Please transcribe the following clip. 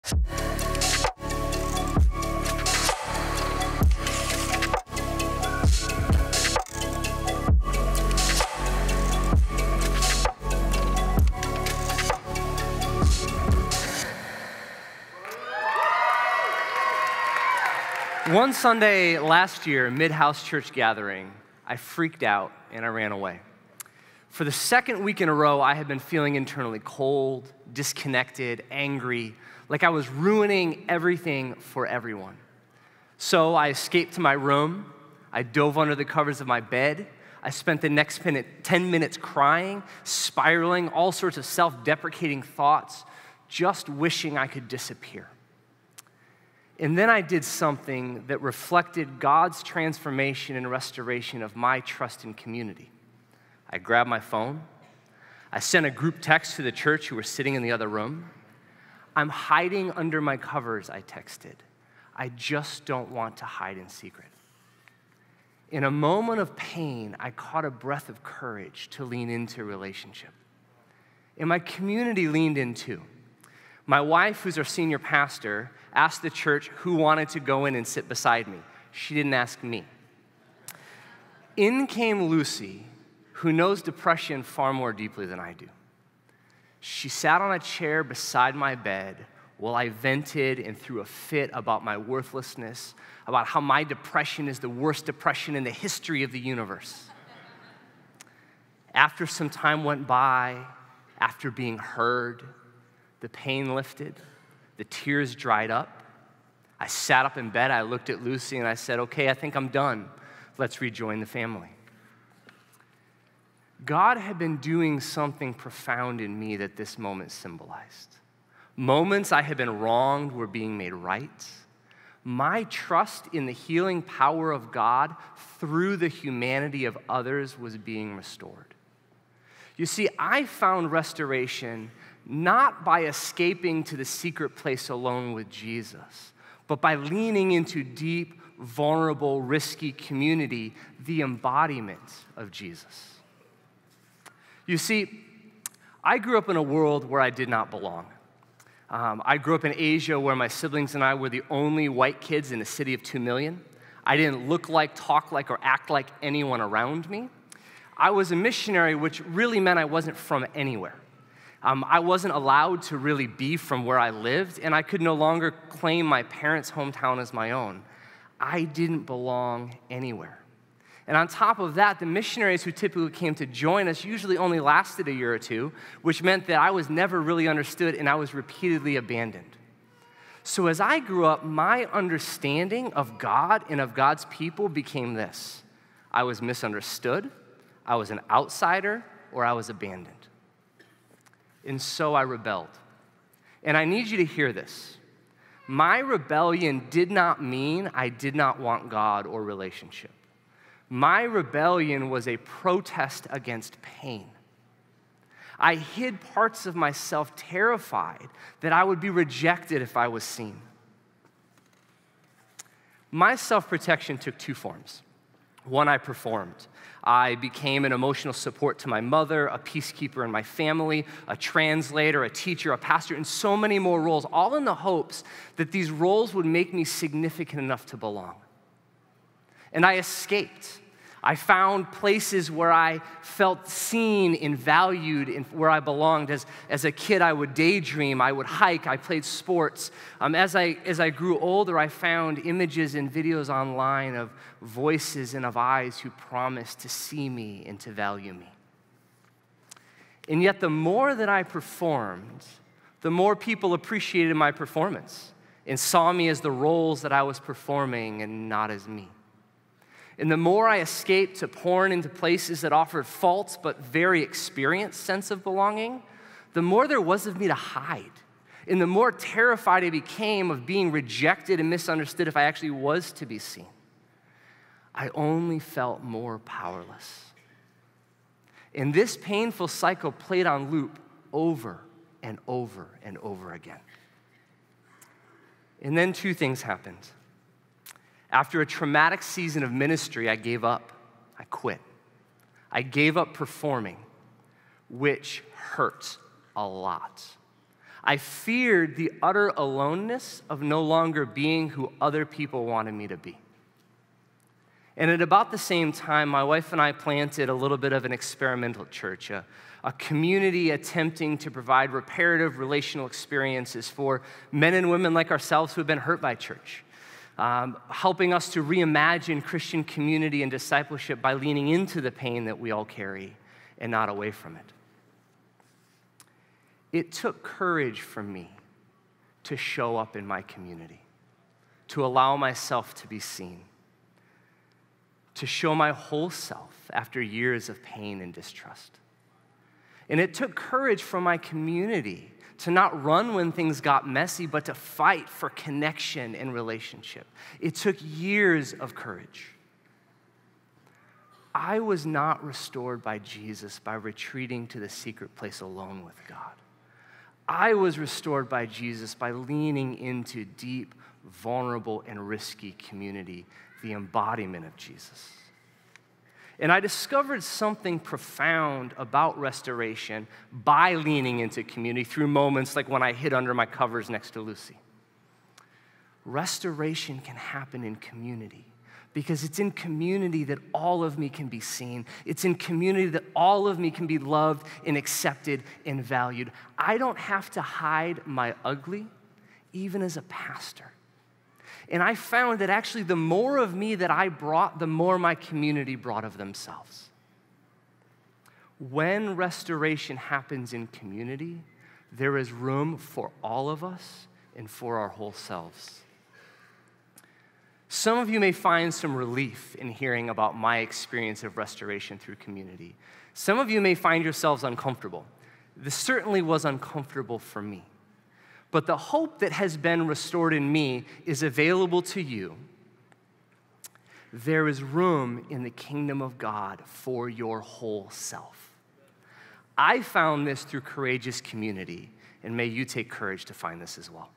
One Sunday last year, mid-house church gathering, I freaked out and I ran away. For the second week in a row, I had been feeling internally cold, disconnected, angry, like I was ruining everything for everyone. So I escaped to my room. I dove under the covers of my bed. I spent the next 10 minutes crying, spiraling, all sorts of self-deprecating thoughts, just wishing I could disappear. And then I did something that reflected God's transformation and restoration of my trust in community. I grabbed my phone. I sent a group text to the church who were sitting in the other room. "I'm hiding under my covers," I texted. "I just don't want to hide in secret." In a moment of pain, I caught a breath of courage to lean into relationship. And my community leaned in too. My wife, who's our senior pastor, asked the church who wanted to go in and sit beside me. She didn't ask me. In came Lucy, who knows depression far more deeply than I do. She sat on a chair beside my bed while I vented and threw a fit about my worthlessness, about how my depression is the worst depression in the history of the universe. After some time went by, after being heard, the pain lifted, the tears dried up. I sat up in bed, I looked at Lucy, and I said, "Okay, I think I'm done. Let's rejoin the family." God had been doing something profound in me that this moment symbolized. Moments I had been wronged were being made right. My trust in the healing power of God through the humanity of others was being restored. You see, I found restoration not by escaping to the secret place alone with Jesus, but by leaning into deep, vulnerable, risky community, the embodiment of Jesus. You see, I grew up in a world where I did not belong. I grew up in Asia where my siblings and I were the only white kids in a city of 2 million. I didn't look like, talk like, or act like anyone around me. I was a missionary, which really meant I wasn't from anywhere. I wasn't allowed to really be from where I lived, and I could no longer claim my parents' hometown as my own. I didn't belong anywhere. And on top of that, the missionaries who typically came to join us usually only lasted a year or two, which meant that I was never really understood and I was repeatedly abandoned. So as I grew up, my understanding of God and of God's people became this: I was misunderstood, I was an outsider, or I was abandoned. And so I rebelled. And I need you to hear this. My rebellion did not mean I did not want God or relationship. My rebellion was a protest against pain. I hid parts of myself terrified that I would be rejected if I was seen. My self-protection took two forms. One, I performed. I became an emotional support to my mother, a peacekeeper in my family, a translator, a teacher, a pastor, and so many more roles, all in the hopes that these roles would make me significant enough to belong. And I escaped. I found places where I felt seen and valued and where I belonged. As a kid, I would daydream, I would hike, I played sports. As I grew older, I found images and videos online of voices and of eyes who promised to see me and to value me. And yet, the more that I performed, the more people appreciated my performance and saw me as the roles that I was performing and not as me. And the more I escaped to porn into places that offered false but very experienced sense of belonging, the more there was of me to hide. And the more terrified I became of being rejected and misunderstood if I actually was to be seen. I only felt more powerless. And this painful cycle played on loop over and over and over again. And then two things happened. After a traumatic season of ministry, I gave up. I quit. I gave up performing, which hurt a lot. I feared the utter aloneness of no longer being who other people wanted me to be. And at about the same time, my wife and I planted a little bit of an experimental church, a community attempting to provide reparative relational experiences for men and women like ourselves who have been hurt by church, helping us to reimagine Christian community and discipleship by leaning into the pain that we all carry and not away from it. It took courage for me to show up in my community, to allow myself to be seen, to show my whole self after years of pain and distrust. And it took courage from my community to not run when things got messy, but to fight for connection and relationship. It took years of courage. I was not restored by Jesus by retreating to the secret place alone with God. I was restored by Jesus by leaning into deep, vulnerable, and risky community, the embodiment of Jesus. And I discovered something profound about restoration by leaning into community through moments like when I hid under my covers next to Lucy. Restoration can happen in community because it's in community that all of me can be seen. It's in community that all of me can be loved and accepted and valued. I don't have to hide my ugly, even as a pastor. And I found that actually the more of me that I brought, the more my community brought of themselves. When restoration happens in community, there is room for all of us and for our whole selves. Some of you may find some relief in hearing about my experience of restoration through community. Some of you may find yourselves uncomfortable. This certainly was uncomfortable for me. But the hope that has been restored in me is available to you. There is room in the kingdom of God for your whole self. I found this through courageous community, and may you take courage to find this as well.